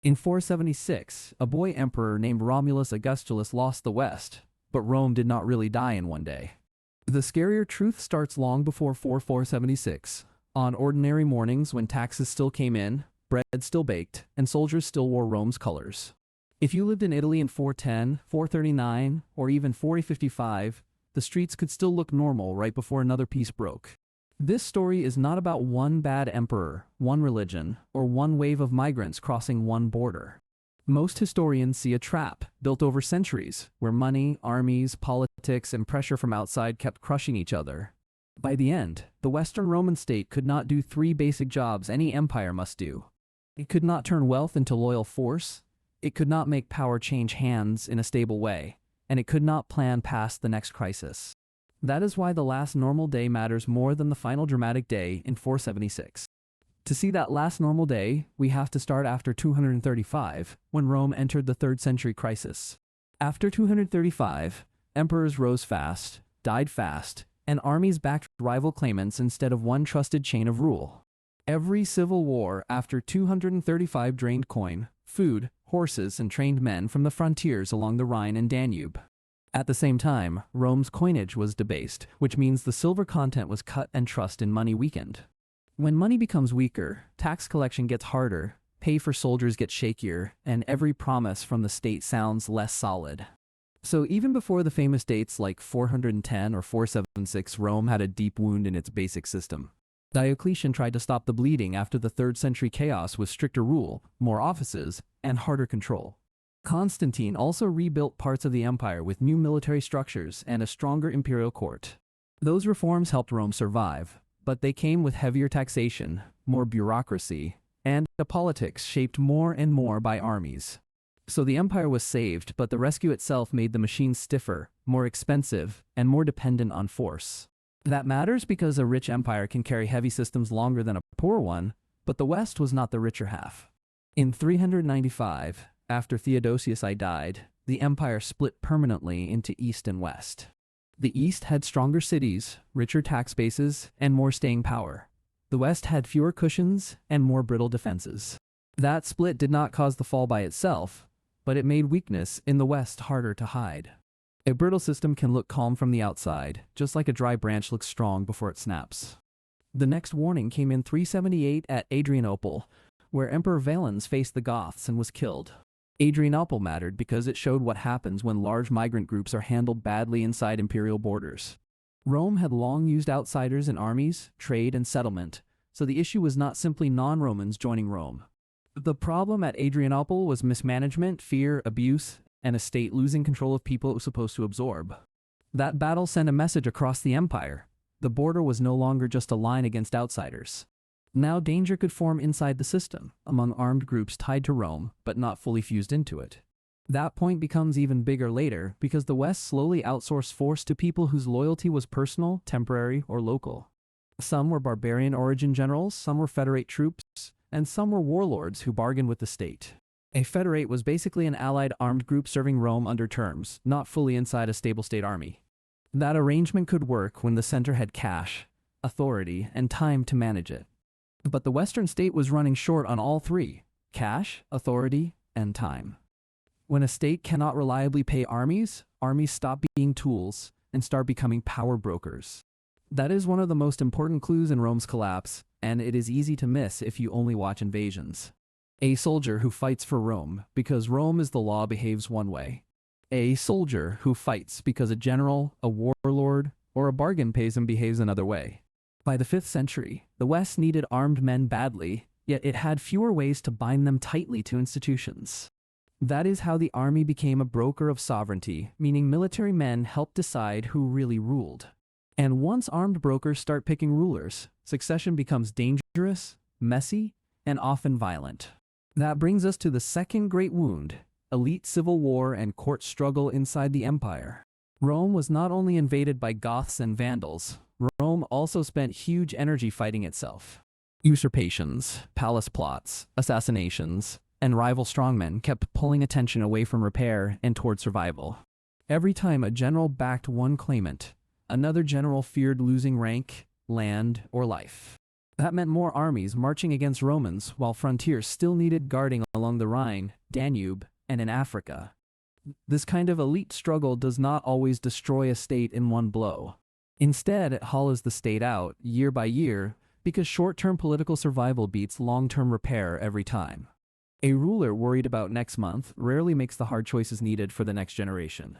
In 476, a boy emperor named Romulus Augustulus lost the West, but Rome did not really die in one day. The scarier truth starts long before 476. On ordinary mornings when taxes still came in, bread still baked, and soldiers still wore Rome's colors. If you lived in Italy in 410, 439, or even 455, the streets could still look normal right before another peace broke. This story is not about one bad emperor, one religion, or one wave of migrants crossing one border. Most historians see a trap, built over centuries, where money, armies, politics, and pressure from outside kept crushing each other. By the end, the Western Roman state could not do three basic jobs any empire must do. It could not turn wealth into loyal force, it could not make power change hands in a stable way, and it could not plan past the next crisis. That is why the last normal day matters more than the final dramatic day in 476. To see that last normal day, we have to start after 235, when Rome entered the 3rd century crisis. After 235, emperors rose fast, died fast, and armies backed rival claimants instead of one trusted chain of rule. Every civil war after 235 drained coin, food, horses, and trained men from the frontiers along the Rhine and Danube. At the same time, Rome's coinage was debased, which means the silver content was cut and trust in money weakened. When money becomes weaker, tax collection gets harder, pay for soldiers gets shakier, and every promise from the state sounds less solid. So even before the famous dates like 410 or 476, Rome had a deep wound in its basic system. Diocletian tried to stop the bleeding after the 3rd century chaos with stricter rule, more offices, and harder control. Constantine also rebuilt parts of the empire with new military structures and a stronger imperial court. Those reforms helped Rome survive, but they came with heavier taxation, more bureaucracy, and a politics shaped more and more by armies. So the empire was saved, but the rescue itself made the machine stiffer, more expensive, and more dependent on force. That matters because a rich empire can carry heavy systems longer than a poor one, but the West was not the richer half. In 395, after Theodosius I died, the empire split permanently into East and West. The East had stronger cities, richer tax bases, and more staying power. The West had fewer cushions and more brittle defenses. That split did not cause the fall by itself, but it made weakness in the West harder to hide. A brittle system can look calm from the outside, just like a dry branch looks strong before it snaps. The next warning came in 378 at Adrianople, where Emperor Valens faced the Goths and was killed. Adrianople mattered because it showed what happens when large migrant groups are handled badly inside imperial borders. Rome had long used outsiders in armies, trade, and settlement, so the issue was not simply non-Romans joining Rome. The problem at Adrianople was mismanagement, fear, abuse, and a state losing control of people it was supposed to absorb. That battle sent a message across the empire. The border was no longer just a line against outsiders. Now danger could form inside the system, among armed groups tied to Rome, but not fully fused into it. That point becomes even bigger later because the West slowly outsourced force to people whose loyalty was personal, temporary, or local. Some were barbarian origin generals, some were federate troops, and some were warlords who bargained with the state. A federate was basically an allied armed group serving Rome under terms, not fully inside a stable state army. That arrangement could work when the center had cash, authority, and time to manage it. But the Western state was running short on all three: cash, authority, and time. When a state cannot reliably pay armies, armies stop being tools and start becoming power brokers. That is one of the most important clues in Rome's collapse, and it is easy to miss if you only watch Invasions. A soldier who fights for Rome because Rome is the law behaves one way. A soldier who fights because a general, a warlord, or a bargain pays him behaves another way. By the 5th century, the West needed armed men badly, yet it had fewer ways to bind them tightly to institutions. That is how the army became a broker of sovereignty, meaning military men helped decide who really ruled. And once armed brokers start picking rulers, succession becomes dangerous, messy, and often violent. That brings us to the second great wound: elite civil war and court struggle inside the empire. Rome was not only invaded by Goths and Vandals, Rome also spent huge energy fighting itself. Usurpations, palace plots, assassinations, and rival strongmen kept pulling attention away from repair and toward survival. Every time a general backed one claimant, another general feared losing rank, land, or life. That meant more armies marching against Romans while frontiers still needed guarding along the Rhine, Danube, and in Africa. This kind of elite struggle does not always destroy a state in one blow. Instead, it hollows the state out, year by year, because short-term political survival beats long-term repair every time. A ruler worried about next month rarely makes the hard choices needed for the next generation.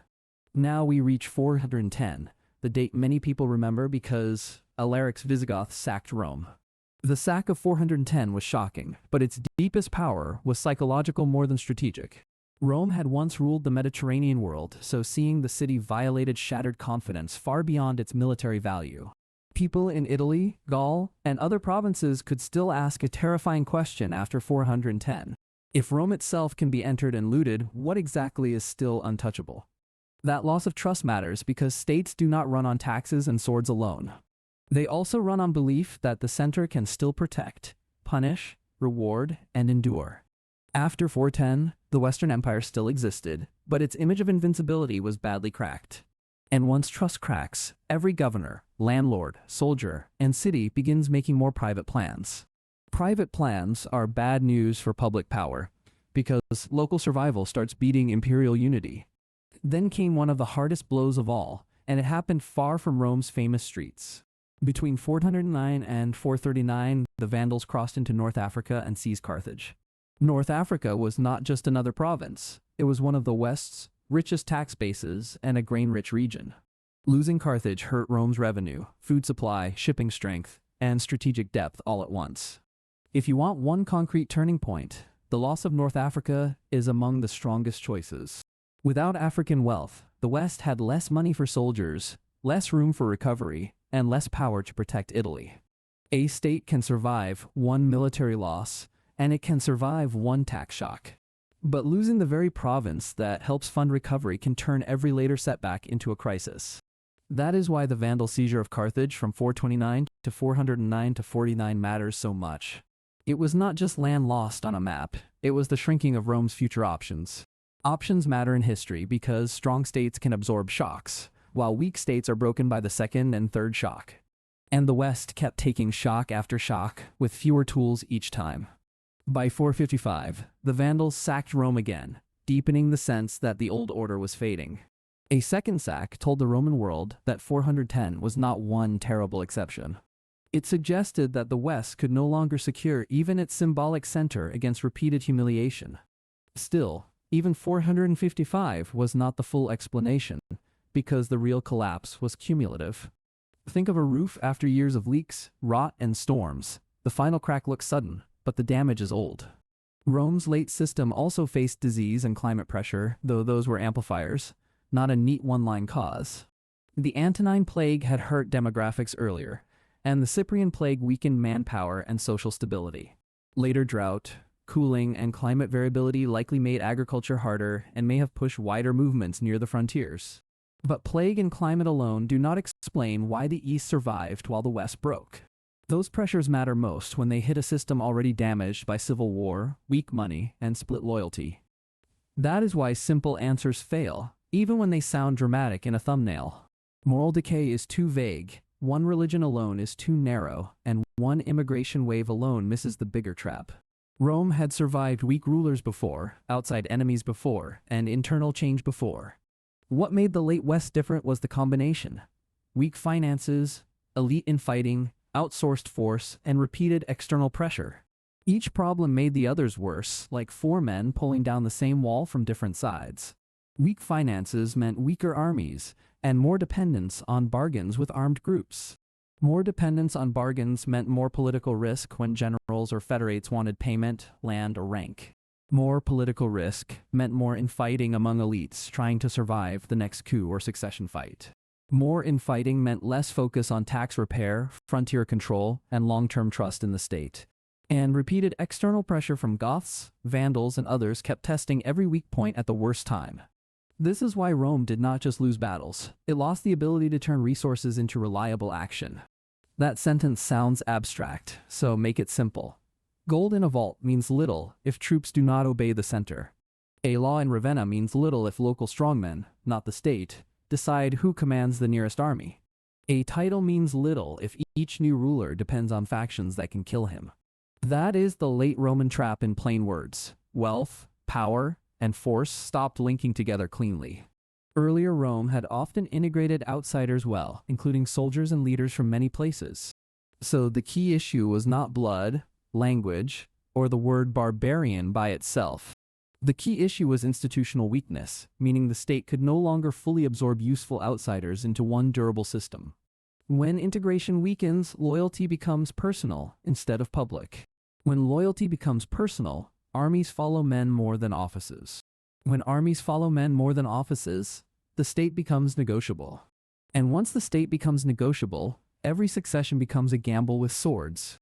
Now we reach 410, the date many people remember because Alaric's Visigoths sacked Rome. The sack of 410 was shocking, but its deepest power was psychological more than strategic. Rome had once ruled the Mediterranean world, so seeing the city violated shattered confidence far beyond its military value. People in Italy, Gaul, and other provinces could still ask a terrifying question after 410. If Rome itself can be entered and looted, what exactly is still untouchable? That loss of trust matters because states do not run on taxes and swords alone. They also run on belief that the center can still protect, punish, reward, and endure. After 410, the Western Empire still existed, but its image of invincibility was badly cracked. And once trust cracks, every governor, landlord, soldier, and city begins making more private plans. Private plans are bad news for public power, because local survival starts beating imperial unity. Then came one of the hardest blows of all, and it happened far from Rome's famous streets. Between 409 and 439, the Vandals crossed into North Africa and seized Carthage. North Africa was not just another province, it was one of the West's richest tax bases and a grain-rich region. Losing Carthage hurt Rome's revenue, food supply, shipping strength, and strategic depth all at once. If you want one concrete turning point, the loss of North Africa is among the strongest choices. Without African wealth, the West had less money for soldiers, less room for recovery, and less power to protect Italy. A state can survive one military loss, and it can survive one tax shock. But losing the very province that helps fund recovery can turn every later setback into a crisis. That is why the Vandal seizure of Carthage from 429 to 409 to 49 matters so much. It was not just land lost on a map, it was the shrinking of Rome's future options. Options matter in history because strong states can absorb shocks, while weak states are broken by the second and third shock. And the West kept taking shock after shock, with fewer tools each time. By 455, the Vandals sacked Rome again, deepening the sense that the old order was fading. A second sack told the Roman world that 410 was not one terrible exception. It suggested that the West could no longer secure even its symbolic center against repeated humiliation. Still, even 455 was not the full explanation, because the real collapse was cumulative. Think of a roof after years of leaks, rot, and storms. The final crack looks sudden, but the damage is old. Rome's late system also faced disease and climate pressure, though those were amplifiers, not a neat one-line cause. The Antonine Plague had hurt demographics earlier, and the Cyprian Plague weakened manpower and social stability. Later drought, cooling, and climate variability likely made agriculture harder and may have pushed wider movements near the frontiers. But plague and climate alone do not explain why the East survived while the West broke. Those pressures matter most when they hit a system already damaged by civil war, weak money, and split loyalty. That is why simple answers fail, even when they sound dramatic in a thumbnail. Moral decay is too vague, one religion alone is too narrow, and one immigration wave alone misses the bigger trap. Rome had survived weak rulers before, outside enemies before, and internal change before. What made the late West different was the combination: weak finances, elite infighting, outsourced force, and repeated external pressure. Each problem made the others worse, like four men pulling down the same wall from different sides. Weak finances meant weaker armies, and more dependence on bargains with armed groups. More dependence on bargains meant more political risk when generals or federates wanted payment, land, or rank. More political risk meant more infighting among elites trying to survive the next coup or succession fight. More infighting meant less focus on tax repair, frontier control, and long-term trust in the state. And repeated external pressure from Goths, Vandals, and others kept testing every weak point at the worst time. This is why Rome did not just lose battles, it lost the ability to turn resources into reliable action. That sentence sounds abstract, so make it simple. Gold in a vault means little if troops do not obey the center. A law in Ravenna means little if local strongmen, not the state, decide who commands the nearest army. A title means little if each new ruler depends on factions that can kill him. That is the late Roman trap in plain words. Wealth, power, and force stopped linking together cleanly. Earlier Rome had often integrated outsiders well, including soldiers and leaders from many places. So the key issue was not blood, language, or the word barbarian by itself. The key issue was institutional weakness, meaning the state could no longer fully absorb useful outsiders into one durable system. When integration weakens, loyalty becomes personal instead of public. When loyalty becomes personal, armies follow men more than offices. When armies follow men more than offices, the state becomes negotiable. And once the state becomes negotiable, every succession becomes a gamble with swords.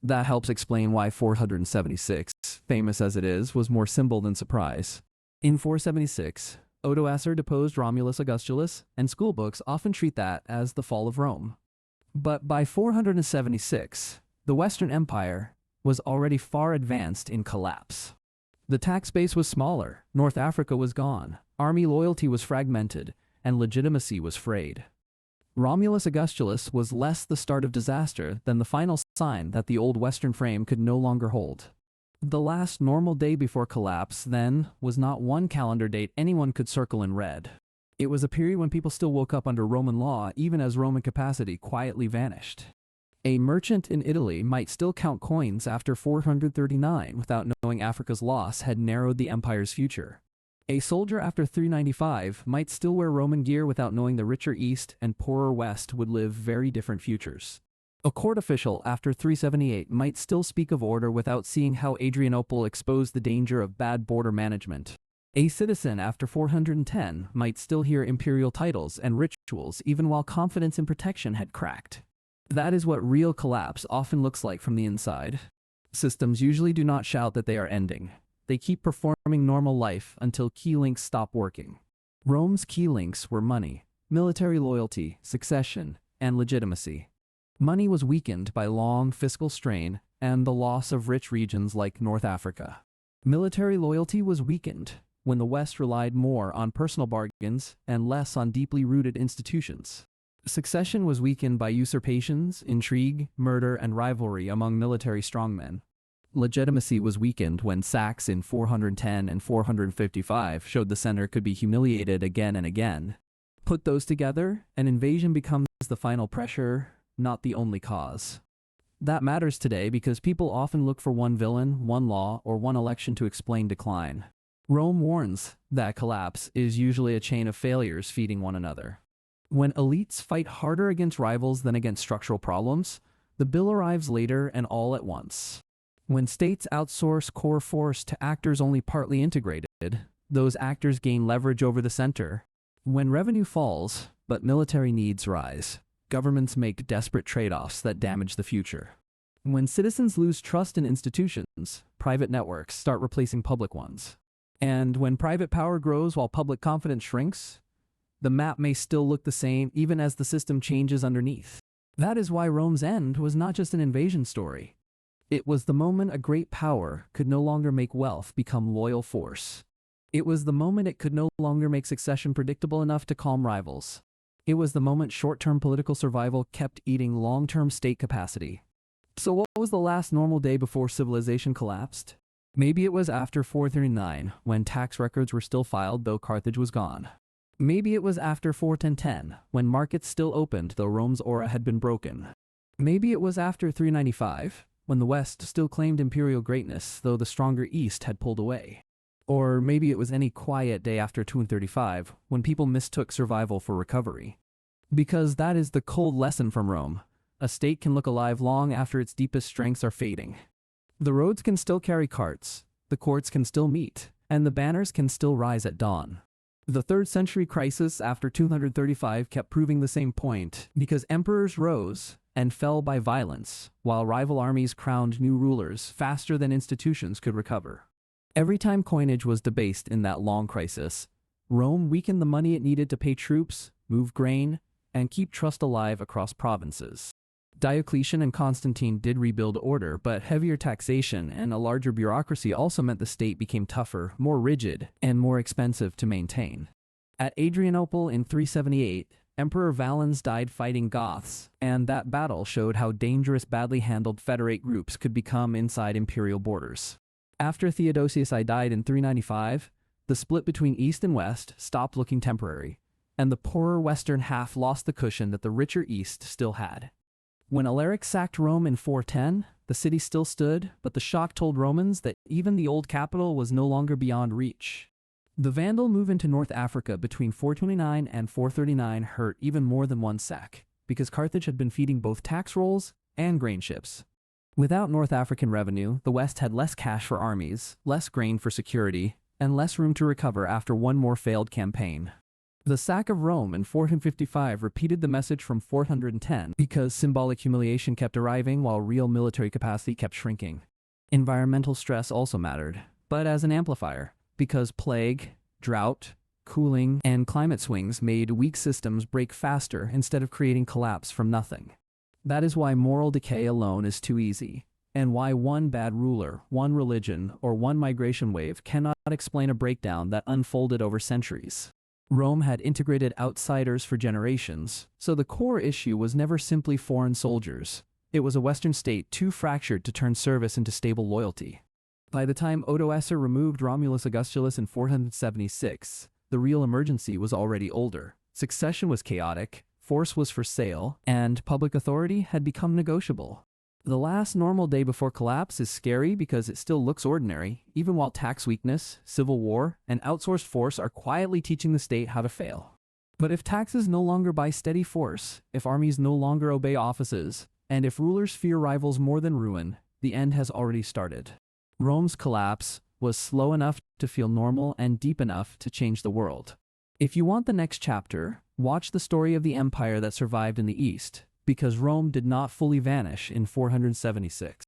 That helps explain why 476, famous as it is, was more symbol than surprise. In 476, Odoacer deposed Romulus Augustulus, and schoolbooks often treat that as the fall of Rome. But by 476, the Western Empire was already far advanced in collapse. The tax base was smaller, North Africa was gone, army loyalty was fragmented, and legitimacy was frayed. Romulus Augustulus was less the start of disaster than the final sign that the old Western frame could no longer hold. The last normal day before collapse, then, was not one calendar date anyone could circle in red. It was a period when people still woke up under Roman law even as Roman capacity quietly vanished. A merchant in Italy might still count coins after 439 without knowing Africa's loss had narrowed the empire's future. A soldier after 395 might still wear Roman gear without knowing the richer East and poorer West would live very different futures. A court official after 378 might still speak of order without seeing how Adrianople exposed the danger of bad border management. A citizen after 410 might still hear imperial titles and rituals even while confidence in protection had cracked. That is what real collapse often looks like from the inside. Systems usually do not shout that they are ending. They keep performing normal life until key links stop working. Rome's key links were money, military loyalty, succession, and legitimacy. Money was weakened by long fiscal strain and the loss of rich regions like North Africa. Military loyalty was weakened when the West relied more on personal bargains and less on deeply rooted institutions. Succession was weakened by usurpations, intrigue, murder, and rivalry among military strongmen. Legitimacy was weakened when sacks in 410 and 455 showed the center could be humiliated again and again. Put those together, an invasion becomes the final pressure, not the only cause. That matters today because people often look for one villain, one law, or one election to explain decline. Rome warns that collapse is usually a chain of failures feeding one another. When elites fight harder against rivals than against structural problems, the bill arrives later and all at once. When states outsource core force to actors only partly integrated, those actors gain leverage over the center. When revenue falls, but military needs rise, governments make desperate trade-offs that damage the future. When citizens lose trust in institutions, private networks start replacing public ones. And when private power grows while public confidence shrinks, the map may still look the same even as the system changes underneath. That is why Rome's end was not just an invasion story. It was the moment a great power could no longer make wealth become loyal force. It was the moment it could no longer make succession predictable enough to calm rivals. It was the moment short-term political survival kept eating long-term state capacity. So what was the last normal day before civilization collapsed? Maybe it was after 439, when tax records were still filed though Carthage was gone. Maybe it was after 410, when markets still opened though Rome's aura had been broken. Maybe it was after 395, when the West still claimed imperial greatness though the stronger East had pulled away. Or maybe it was any quiet day after 235, when people mistook survival for recovery. Because that is the cold lesson from Rome. A state can look alive long after its deepest strengths are fading. The roads can still carry carts, the courts can still meet, and the banners can still rise at dawn. The 3rd century crisis after 235 kept proving the same point, because emperors rose and fell by violence, while rival armies crowned new rulers faster than institutions could recover. Every time coinage was debased in that long crisis, Rome weakened the money it needed to pay troops, move grain, and keep trust alive across provinces. Diocletian and Constantine did rebuild order, but heavier taxation and a larger bureaucracy also meant the state became tougher, more rigid, and more expensive to maintain. At Adrianople in 378, Emperor Valens died fighting Goths, and that battle showed how dangerous badly handled Federate groups could become inside imperial borders. After Theodosius I died in 395, the split between East and West stopped looking temporary, and the poorer western half lost the cushion that the richer East still had. When Alaric sacked Rome in 410, the city still stood, but the shock told Romans that even the old capital was no longer beyond reach. The Vandal move into North Africa between 429 and 439 hurt even more than one sack, because Carthage had been feeding both tax rolls and grain ships. Without North African revenue, the West had less cash for armies, less grain for security, and less room to recover after one more failed campaign. The sack of Rome in 455 repeated the message from 410 because symbolic humiliation kept arriving while real military capacity kept shrinking. Environmental stress also mattered, but as an amplifier, because plague, drought, cooling, and climate swings made weak systems break faster instead of creating collapse from nothing. That is why moral decay alone is too easy, and why one bad ruler, one religion, or one migration wave cannot explain a breakdown that unfolded over centuries. Rome had integrated outsiders for generations, so the core issue was never simply foreign soldiers. It was a Western state too fractured to turn service into stable loyalty. By the time Odoacer removed Romulus Augustulus in 476, the real emergency was already older. Succession was chaotic, force was for sale, and public authority had become negotiable. The last normal day before collapse is scary because it still looks ordinary, even while tax weakness, civil war, and outsourced force are quietly teaching the state how to fail. But if taxes no longer buy steady force, if armies no longer obey offices, and if rulers fear rivals more than ruin, the end has already started. Rome's collapse was slow enough to feel normal and deep enough to change the world. If you want the next chapter, watch the story of the empire that survived in the East, because Rome did not fully vanish in 476.